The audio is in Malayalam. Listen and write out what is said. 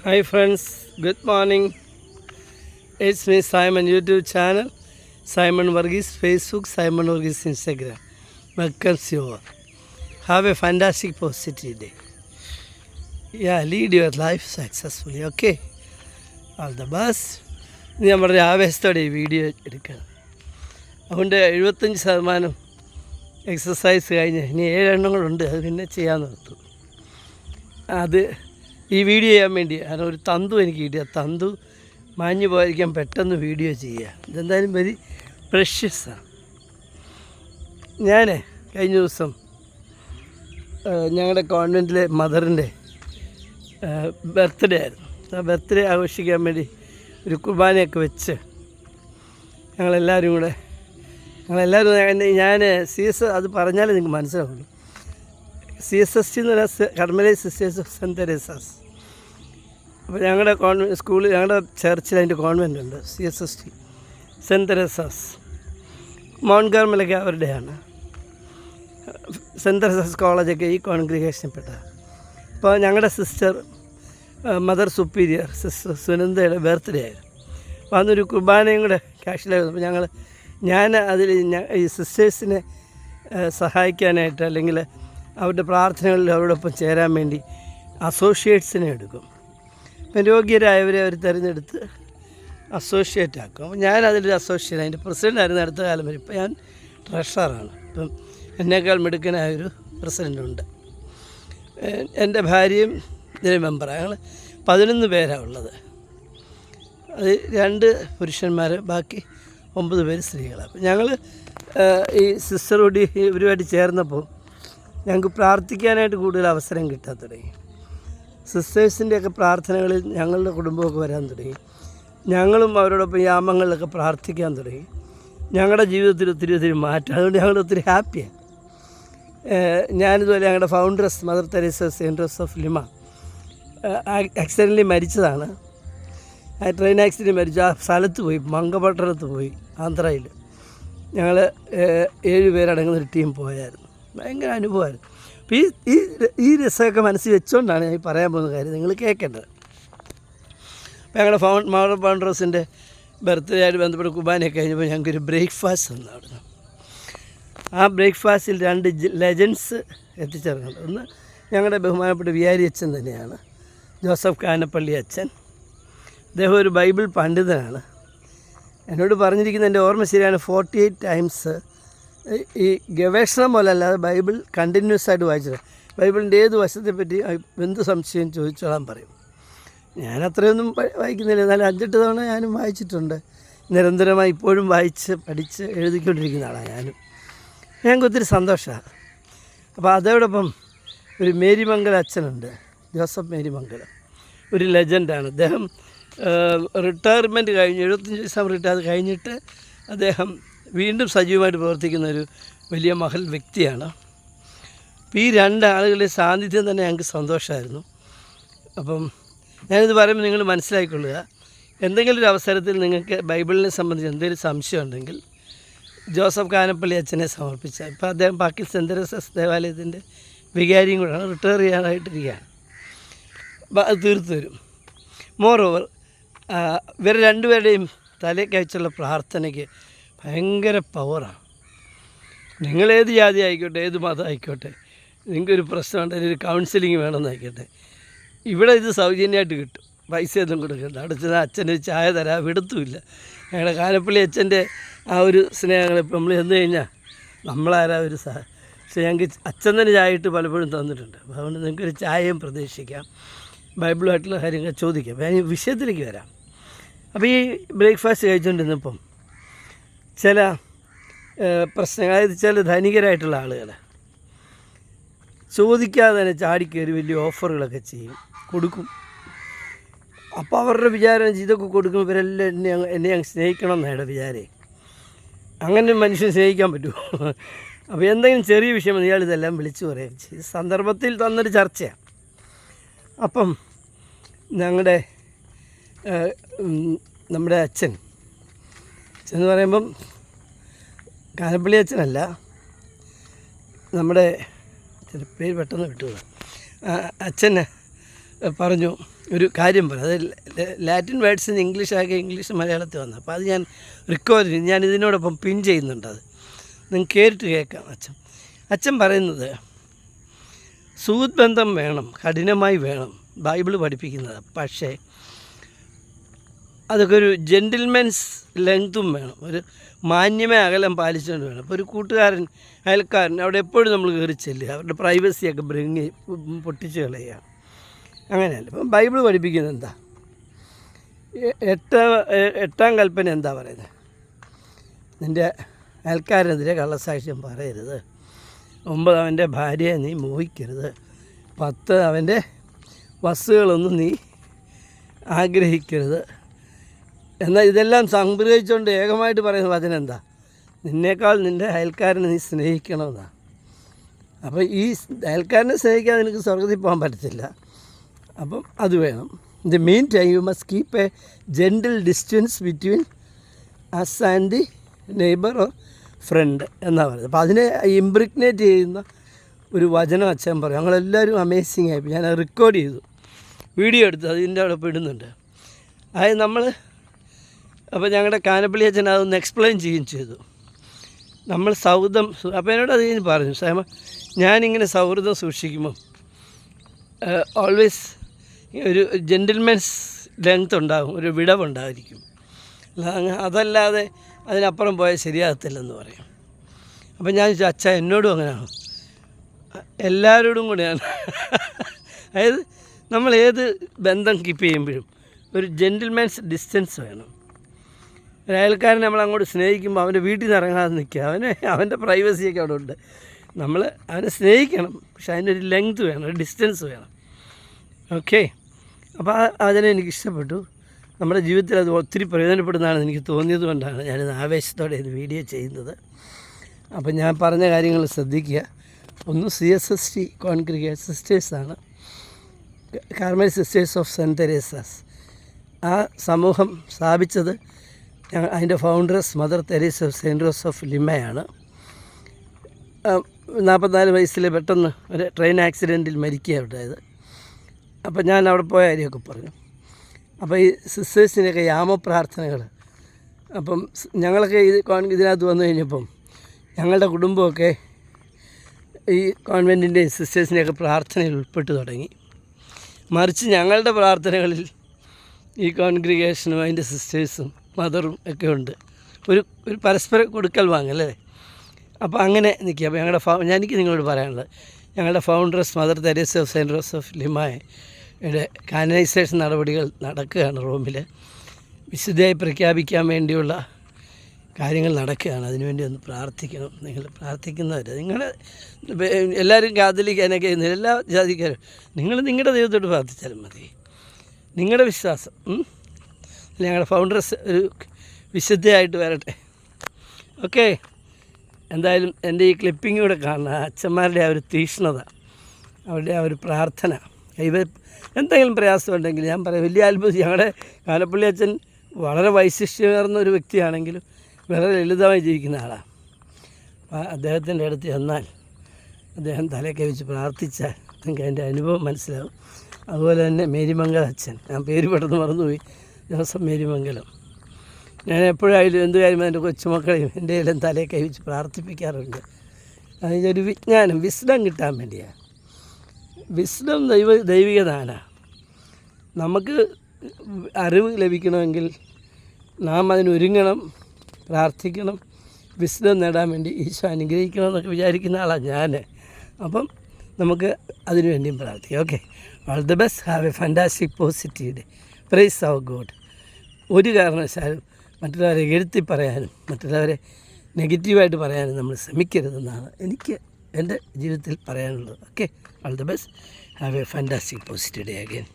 Hi friends, good morning. It's me Simon YouTube channel, Simon Varghese Facebook, Simon Varghese Instagram. Welcomes you all. Have a fantastic positive day. Yeah, lead your life successfully. Okay. All the best. ഇനി നമ്മുടെ ആവേശത്തോടെ ഈ വീഡിയോ എടുക്കണം. അതുകൊണ്ട് 75% എക്സസൈസ് കഴിഞ്ഞ് ഇനി 7 എണ്ണങ്ങളുണ്ട്, അത് പിന്നെ ചെയ്യാൻ നിർത്തും. അത് ഈ വീഡിയോ ചെയ്യാൻ വേണ്ടി കാരണം ഒരു തന്തു എനിക്ക് കിട്ടിയ തന്തു മാഞ്ഞു പോയിരിക്കാൻ പെട്ടെന്ന് വീഡിയോ ചെയ്യുക. ഇതെന്തായാലും വെരി പ്രഷ്യസാണ്. ഞാൻ കഴിഞ്ഞ ദിവസം ഞങ്ങളുടെ കോൺവെൻറ്റിലെ മദറിൻ്റെ ബർത്ത്ഡേ ആയിരുന്നു. ആ ബർത്ത്ഡേ ആഘോഷിക്കാൻ വേണ്ടി ഒരു കുർബാനയൊക്കെ വെച്ച് ഞങ്ങളെല്ലാവരും ഞാൻ CS അത് പറഞ്ഞാലേ നിങ്ങൾക്ക് മനസ്സിലാവുള്ളൂ. CSST എന്ന് പറയുന്ന Carmelites sisters of Saint Teresa's. അപ്പോൾ ഞങ്ങളുടെ സ്കൂളിൽ ഞങ്ങളുടെ ചർച്ചിൽ അതിൻ്റെ കോൺവെൻ്റ് ഉണ്ട്, CSST സെൻറ്റ് തെരേസാസ്. മൗണ്ട് കാർമലൊക്കെ അവരുടെയാണ്. സെൻറ്റ് തെരേസാസ് കോളേജൊക്കെ ഈ കോൺഗ്രിഗേഷനിൽപ്പെട്ട. അപ്പോൾ ഞങ്ങളുടെ സിസ്റ്റർ മദർ സുപ്പീരിയർ സിസ്റ്റർ സുനന്ദയുടെ ബർത്ത്ഡേ ആയിരുന്നു. അപ്പോൾ അന്നൊരു കുർബാനയും കൂടെ ക്യാഷിലായിരുന്നു. അപ്പോൾ ഞാൻ അതിൽ ഈ സിസ്റ്റേഴ്സിനെ സഹായിക്കാനായിട്ട് അല്ലെങ്കിൽ അവരുടെ പ്രാർത്ഥനകളിൽ അവരോടൊപ്പം ചേരാൻ വേണ്ടി അസോസിയേറ്റ്സിനെ എടുക്കും. അപ്പം രോഗ്യരായവരെ അവർ തിരഞ്ഞെടുത്ത് അസോസിയേറ്റ് ആക്കും. അപ്പോൾ ഞാനതിലൊരു അസോസിയേറ്റ്, അതിൻ്റെ പ്രസിഡൻ്റ് ആയിരുന്നു അടുത്ത കാലം വരെ. ഇപ്പം ഞാൻ ട്രഷറാണ്. ഇപ്പം എന്നേക്കാൾ മിടുക്കനായൊരു പ്രസിഡൻ്റുണ്ട്. എൻ്റെ ഭാര്യയും ഇതിലെ മെമ്പറാണ്. ഞങ്ങൾ 11 പേരാണ് ഉള്ളത്. അത് 2 പുരുഷന്മാർ, ബാക്കി 9 പേര് സ്ത്രീകളാണ്. അപ്പം ഞങ്ങൾ ഈ സിസ്റ്ററോട് ഇവരുമായിട്ട് ചേർന്നപ്പോൾ ഞങ്ങൾക്ക് പ്രാർത്ഥിക്കാനായിട്ട് കൂടുതൽ അവസരം കിട്ടാൻ തുടങ്ങി. സിസ്റ്റേഴ്സിൻ്റെയൊക്കെ പ്രാർത്ഥനകളിൽ ഞങ്ങളുടെ കുടുംബമൊക്കെ വരാൻ തുടങ്ങി. ഞങ്ങളും അവരോടൊപ്പം യാമങ്ങളിലൊക്കെ പ്രാർത്ഥിക്കാൻ തുടങ്ങി. ഞങ്ങളുടെ ജീവിതത്തിൽ ഒത്തിരി മാറ്റം. അതുകൊണ്ട് ഞങ്ങൾ ഒത്തിരി ഹാപ്പിയാണ്. ഞാനിതുപോലെ ഞങ്ങളുടെ ഫൗണ്ടറസ് mother Teresa centres of Lima accidentally മരിച്ചതാണ്. ആ ട്രെയിൻ ആക്സിഡൻറ്റ് മരിച്ചു. ആ സ്ഥലത്ത് പോയി, മങ്കപട്ടണത്ത് പോയി, ആന്ധ്രയിൽ. ഞങ്ങൾ 7 പേരടങ്ങുന്നൊരു ടീം പോയായിരുന്നു. ഭയങ്കര അനുഭവമായിരുന്നു. അപ്പോൾ ഈ രസമൊക്കെ മനസ്സിൽ വെച്ചുകൊണ്ടാണ് ഞാൻ പറയാൻ പോകുന്ന കാര്യം നിങ്ങൾ കേൾക്കേണ്ടത്. അപ്പോൾ ഞങ്ങളുടെ മദർ ഫൗണ്ടേഴ്സിൻ്റെ ബർത്ത്ഡേ ആയിട്ട് ബന്ധപ്പെട്ട് കുർബാനയൊക്കെ കഴിഞ്ഞപ്പോൾ ഞങ്ങൾക്കൊരു ബ്രേക്ക്ഫാസ്റ്റ് തന്നു അവിടുന്ന്. ആ ബ്രേക്ക്ഫാസ്റ്റിൽ 2 ലെജൻസ് എത്തിച്ചേർന്നുണ്ട്. ഒന്ന് ഞങ്ങളുടെ ബഹുമാനപ്പെട്ട വികാരി അച്ഛൻ തന്നെയാണ്, ജോസഫ് കാനപ്പള്ളി അച്ഛൻ. അദ്ദേഹം ഒരു ബൈബിൾ പണ്ഡിതനാണ്. എന്നോട് പറഞ്ഞിരിക്കുന്ന എൻ്റെ ഓർമ്മ ശരിയാണ്, 48 ടൈംസ് ഈ ഗവേഷണം പോലെ അല്ലാതെ ബൈബിൾ കണ്ടിന്യൂസ് ആയിട്ട് വായിച്ചത്. ബൈബിളിൻ്റെ ഏത് വശത്തെപ്പറ്റി എന്ത് സംശയം ചോദിച്ചോളാൻ പറയും. ഞാൻ അത്രയൊന്നും വായിക്കുന്നില്ല, എന്നാലും 5-8 തവണ ഞാനും വായിച്ചിട്ടുണ്ട്. നിരന്തരമായി ഇപ്പോഴും വായിച്ച് പഠിച്ച് എഴുതിക്കൊണ്ടിരിക്കുന്ന ആളാണ് ഞാനും. ഞങ്ങൾക്ക് ഒത്തിരി സന്തോഷമാണ്. അപ്പോൾ അതോടൊപ്പം ഒരു മേരിമംഗലം അച്ഛനുണ്ട്, ജോസഫ് മേരിമംഗലം, ഒരു ലെജൻഡാണ്. അദ്ദേഹം റിട്ടയർമെൻറ്റ് കഴിഞ്ഞ് 75 വയസ്സാകുമ്പോൾ റിട്ടയർ കഴിഞ്ഞിട്ട് അദ്ദേഹം വീണ്ടും സജീവമായിട്ട് പ്രവർത്തിക്കുന്ന ഒരു വലിയ മഹൽ വ്യക്തിയാണ്. അപ്പോൾ ഈ 2 ആളുകളുടെ സാന്നിധ്യം തന്നെ ഞങ്ങൾക്ക് സന്തോഷമായിരുന്നു. അപ്പം ഞാനിത് പറയുമ്പോൾ നിങ്ങൾ മനസ്സിലാക്കിക്കൊള്ളുക, എന്തെങ്കിലും ഒരു അവസരത്തിൽ നിങ്ങൾക്ക് ബൈബിളിനെ സംബന്ധിച്ച് എന്തെങ്കിലും സംശയം ഉണ്ടെങ്കിൽ ജോസഫ് കാനപ്പള്ളി അച്ഛനെ സമർപ്പിച്ചാൽ. ഇപ്പോൾ അദ്ദേഹം പാക്കിൽ സെൻറ്റ് തെരേസാസ് ദേവാലയത്തിൻ്റെ വികാരിയും കൂടെയാണ്, റിട്ടയർ ചെയ്യാനായിട്ടിരിക്കുകയാണ്. അത് തീർത്തു തരും. മോറോവർ ഇവർ 2 പേരുടെയും തലയ്ക്കയച്ചുള്ള പ്രാർത്ഥനയ്ക്ക് ഭയങ്കര പവറാണ്. നിങ്ങളേത് ജാതി ആയിക്കോട്ടെ, ഏത് മതം ആയിക്കോട്ടെ, നിങ്ങൾക്കൊരു പ്രശ്നമുണ്ടെങ്കിൽ ഒരു കൗൺസിലിംഗ് വേണമെന്നായിക്കോട്ടെ, ഇവിടെ ഇത് സൗജന്യമായിട്ട് കിട്ടും, പൈസയൊന്നും കൊടുക്കണ്ട. അടുത്ത അച്ഛന് ചായ തരാം, വിടത്തുമില്ല. ഞങ്ങളുടെ കാനപ്പള്ളി അച്ഛൻ്റെ ആ ഒരു സ്നേഹങ്ങൾ ഇപ്പം നമ്മൾ ചെന്ന് കഴിഞ്ഞാൽ നമ്മളാരാ ഒരു പക്ഷേ ഞങ്ങൾക്ക് അച്ഛൻ തന്നെ ചായ ഇട്ട് പലപ്പോഴും തന്നിട്ടുണ്ട്. അപ്പോൾ അതുകൊണ്ട് നിങ്ങൾക്കൊരു ചായയും പ്രതീക്ഷിക്കാം, ബൈബിളുമായിട്ടുള്ള കാര്യങ്ങൾ ചോദിക്കാം. അപ്പോൾ ഞാൻ ഈ വിഷയത്തിലേക്ക് വരാം. അപ്പോൾ ഈ ബ്രേക്ക്ഫാസ്റ്റ് കഴിച്ചുകൊണ്ടിരുന്നപ്പം ചില പ്രശ്നങ്ങൾ, അതായത് ചില ധനികരായിട്ടുള്ള ആളുകൾ ചോദിക്കാതെ തന്നെ ചാടിക്കയറി വലിയ ഓഫറുകളൊക്കെ ചെയ്യും, കൊടുക്കും. അപ്പോൾ അവരുടെ വിചാരം ഇതൊക്കെ കൊടുക്കുമ്പോൾ ഇവരെല്ലാം എന്നെ അങ്ങ് സ്നേഹിക്കണം എന്നാണ് വിചാരേ. അങ്ങനെ മനുഷ്യൻ സ്നേഹിക്കാൻ പറ്റുമോ? അപ്പോൾ എന്തെങ്കിലും ചെറിയ വിഷയം ഇയാൾ ഇതെല്ലാം വിളിച്ചു പറയുകയും ചെയ്യും. സന്ദർഭത്തിൽ തന്നൊരു ചർച്ചയാണ്. അപ്പം നമ്മുടെ അച്ഛൻ എന്ന് പറയുമ്പം കാനപ്പള്ളി അച്ഛനല്ല, നമ്മുടെ പേര് പെട്ടെന്ന് വിട്ടു. അച്ഛന് പറഞ്ഞു ഒരു കാര്യം പറഞ്ഞു. അത് ലാറ്റിൻ വേർഡ്സിന് ഇംഗ്ലീഷാക്കി ഇംഗ്ലീഷ് മലയാളത്തിൽ വന്നു. അപ്പോൾ അത് ഞാൻ റിക്കവർ ചെയ്തു. ഞാൻ ഇതിനോടൊപ്പം പിൻ ചെയ്യുന്നുണ്ട്. അത് നിങ്ങൾക്ക് കേട്ടിട്ട് കേൾക്കാം. അച്ഛൻ പറയുന്നത് സുഹൃത്ത് ബന്ധം വേണം, കഠിനമായി വേണം, ബൈബിൾ പഠിപ്പിക്കുന്നത്. പക്ഷേ അതൊക്കെ ഒരു ജെൻറ്റിൽമെൻസ് ലെങ്ത്തും വേണം, ഒരു മാന്യമായ അകലം പാലിച്ചുകൊണ്ട് വേണം. ഇപ്പോൾ ഒരു കൂട്ടുകാരൻ, അയൽക്കാരൻ അവിടെ എപ്പോഴും നമ്മൾ കയറി ചെല്ലുക, അവരുടെ പ്രൈവസിയൊക്കെ പൊട്ടിച്ച് കളയുക, അങ്ങനെയല്ല. ഇപ്പം ബൈബിൾ പഠിപ്പിക്കുന്നത് എന്താ? 8ാം കൽപ്പന എന്താ പറയുന്നത്? നിൻ്റെ അയൽക്കാരനെതിരെ കള്ളസാക്ഷ്യം പറയരുത്. 9 അവൻ്റെ ഭാര്യയെ നീ മോഹിക്കരുത്. 10 അവൻ്റെ വസ്തുക്കളൊന്നും നീ ആഗ്രഹിക്കരുത്. എന്നാൽ ഇതെല്ലാം സംഗ്രഹിച്ചുകൊണ്ട് ഏകമായിട്ട് പറയുന്ന വചനം എന്താ? നിന്നേക്കാൾ നിൻ്റെ അയൽക്കാരനെ നീ സ്നേഹിക്കണമെന്നാണ്. അപ്പോൾ ഈ അയൽക്കാരനെ സ്നേഹിക്കാതെ നിനക്ക് സ്വർഗത്തിൽ പോകാൻ പറ്റത്തില്ല. അപ്പം അത് വേണം. The main time you must keep a gentle distance between us and the neighbour or friend എന്നാണ് പറയുന്നത്. അപ്പോൾ അതിനെ ഇംപ്രിഗ്നേറ്റ് ചെയ്യുന്ന ഒരു വചനം അച്ഛൻ പറയും. ഞങ്ങളെല്ലാവരും അമേസിങ് ആയി. ഞാൻ റെക്കോർഡ് ചെയ്തു, വീഡിയോ എടുത്തു, അതിൻ്റെ അവിടെ ഇടുന്നുണ്ട്. അതായത് നമ്മൾ, അപ്പോൾ ഞങ്ങളുടെ കാനപ്പള്ളി അച്ഛൻ അതൊന്ന് എക്സ്പ്ലെയിൻ ചെയ്യുകയും ചെയ്തു. നമ്മൾ സൗഹൃദം, അപ്പോൾ എന്നോട് അത് കഴിഞ്ഞ് പറഞ്ഞു, സാമ ഞാനിങ്ങനെ സൗഹൃദം സൂക്ഷിക്കുമ്പം ഓൾവേസ് ഒരു ജെൻറ്റിൽമെൻസ് ലെങ്ത് ഉണ്ടാകും, ഒരു വിടവുണ്ടായിരിക്കും. അതല്ലാതെ അതിനപ്പുറം പോയാൽ ശരിയാകത്തില്ലെന്ന് പറയും. അപ്പം ഞാൻ ചോദിച്ചു, അച്ഛാ എന്നോടും അങ്ങനെയാണോ? എല്ലാവരോടും കൂടെയാണ്. അതായത് നമ്മൾ ഏത് ബന്ധം കീപ്പ് ചെയ്യുമ്പോഴും ഒരു ജെൻറ്റിൽമാൻസ് ഡിസ്റ്റൻസ് വേണം. ഒരു അയൽക്കാരൻ നമ്മൾ അങ്ങോട്ട് സ്നേഹിക്കുമ്പോൾ അവൻ്റെ വീട്ടിൽ നിന്ന് ഇറങ്ങാതെ നിൽക്കുക, അവൻ്റെ പ്രൈവസിയൊക്കെ അവിടെ ഉണ്ട്. നമ്മൾ അവനെ സ്നേഹിക്കണം, പക്ഷെ അതിനൊരു ലെങ്ത് വേണം, ഒരു ഡിസ്റ്റൻസ് വേണം. ഓക്കെ, അപ്പോൾ അതിനെ എനിക്കിഷ്ടപ്പെട്ടു. നമ്മുടെ ജീവിതത്തിൽ അത് ഒത്തിരി പ്രയോജനപ്പെടുന്നതാണെന്ന് എനിക്ക് തോന്നിയത് കൊണ്ടാണ് ഞാനിത് ആവേശത്തോടെ ഇത് വീഡിയോ ചെയ്യുന്നത്. അപ്പം ഞാൻ പറഞ്ഞ കാര്യങ്ങൾ ശ്രദ്ധിക്കുക. ഒന്ന് CSST കോൺഗ്രിഗേറ്റ് സിസ്റ്റേഴ്സാണ്, Carmel sisters of Saint Teresa's. ആ സമൂഹം സ്ഥാപിച്ചത് അതിൻ്റെ founders Mother Teresa of Saint Joseph ലിമയാണ്. 44 വയസ്സിൽ പെട്ടെന്ന് ഒരു ട്രെയിൻ ആക്സിഡൻറ്റിൽ മരിക്കുകയാണ് ഉണ്ടായത്. അപ്പം ഞാൻ അവിടെ പോയ കാര്യമൊക്കെ പറഞ്ഞു. അപ്പോൾ ഈ സിസ്റ്റേഴ്സിൻ്റെയൊക്കെ യാമപ്രാർത്ഥനകൾ, അപ്പം ഞങ്ങളൊക്കെ ഇതിനകത്ത് വന്നു കഴിഞ്ഞപ്പം ഞങ്ങളുടെ കുടുംബമൊക്കെ ഈ കോൺവെൻറ്റിൻ്റെയും സിസ്റ്റേഴ്സിൻ്റെയൊക്കെ പ്രാർത്ഥനയിൽ ഉൾപ്പെട്ടു തുടങ്ങി. മറിച്ച് ഞങ്ങളുടെ പ്രാർത്ഥനകളിൽ ഈ കോൺഗ്രിഗേഷനും അതിൻ്റെ സിസ്റ്റേഴ്സും മദറും ഒക്കെ ഉണ്ട്. ഒരു പരസ്പരം കൊടുക്കൽ വാങ്ങല്ലേ. അപ്പോൾ അങ്ങനെ നിൽക്കുക. അപ്പോൾ ഞങ്ങളുടെ എനിക്ക് നിങ്ങളോട് പറയാനുള്ളത്, ഞങ്ങളുടെ founders Mother Teresa of Saint Joseph ലിമയുടെ കാനനൈസേഷൻ നടപടികൾ നടക്കുകയാണ്. റോമിൽ വിശുദ്ധയായി പ്രഖ്യാപിക്കാൻ വേണ്ടിയുള്ള കാര്യങ്ങൾ നടക്കുകയാണ്. അതിനുവേണ്ടി ഒന്ന് പ്രാർത്ഥിക്കണം. നിങ്ങൾ പ്രാർത്ഥിക്കുന്നവർ, നിങ്ങൾ എല്ലാവരും കാതലിക്കാനൊക്കെ എല്ലാ ജാതിക്കാരും, നിങ്ങൾ നിങ്ങളുടെ ദൈവത്തോട് പ്രാർത്ഥിച്ചാലും മതി. നിങ്ങളുടെ വിശ്വാസം ഞങ്ങളുടെ ഫൗണ്ടേഴ്സ് ഒരു വിശുദ്ധയായിട്ട് വരട്ടെ. ഓക്കെ, എന്തായാലും എൻ്റെ ഈ ക്ലിപ്പിംഗ് കൂടെ കാണണം. അച്ഛന്മാരുടെ ആ ഒരു തീക്ഷ്ണത, അവരുടെ ആ ഒരു പ്രാർത്ഥന. എന്തെങ്കിലും പ്രയാസമുണ്ടെങ്കിൽ ഞാൻ പറയാം, വലിയ അത്ഭുതം. ഞങ്ങളുടെ കാനപ്പള്ളി അച്ഛൻ വളരെ വൈശിഷ്ട്യമേർന്ന ഒരു വ്യക്തിയാണെങ്കിലും വളരെ ലളിതമായി ജീവിക്കുന്ന ആളാണ്. അപ്പോൾ അദ്ദേഹത്തിൻ്റെ അടുത്ത് ചെന്നാൽ അദ്ദേഹം തലയൊക്കെ വെച്ച് പ്രാർത്ഥിച്ചാൽ നിങ്ങൾക്ക് അതിൻ്റെ അനുഭവം മനസ്സിലാവും. അതുപോലെ തന്നെ മേരിമംഗലം അച്ഛൻ, ഞാൻ പേര് പെട്ടെന്ന് മറന്നുപോയി, ജോസഫ് മേരിമംഗലം. ഞാൻ എപ്പോഴായാലും എന്ത് കാര്യം എൻ്റെ കൊച്ചുമക്കളെയും എൻ്റെ എല്ലാം തലയൊക്കെ വെച്ച് പ്രാർത്ഥിപ്പിക്കാറുണ്ട്. അതിനൊരു വിജ്ഞാനം, വിസ്ഡം കിട്ടാൻ വേണ്ടിയാണ്. വിസ്ഡം ദൈവികദാനാണ്. നമുക്ക് അറിവ് ലഭിക്കണമെങ്കിൽ നാം അതിനൊരുങ്ങണം, പ്രാർത്ഥിക്കണം, വിസ്ഡം നേടാൻ വേണ്ടി ഈശോ അനുഗ്രഹിക്കണം എന്നൊക്കെ വിചാരിക്കുന്ന ആളാണ് ഞാൻ. അപ്പം നമുക്ക് അതിനു വേണ്ടിയും പ്രാർത്ഥിക്കാം. Okay, all the best. Have a fantastic positive day. Praise our god. ഒരു കാരണവശാലും മറ്റുള്ളവരെ എഴുത്തി പറയാനും മറ്റുള്ളവരെ നെഗറ്റീവായിട്ട് പറയാനും നമ്മൾ ശ്രമിക്കരുതെന്നാണ് എനിക്ക് എൻ്റെ ജീവിതത്തിൽ പറയാനുള്ളത്. Okay, all the best. Have a fantastic positive day again.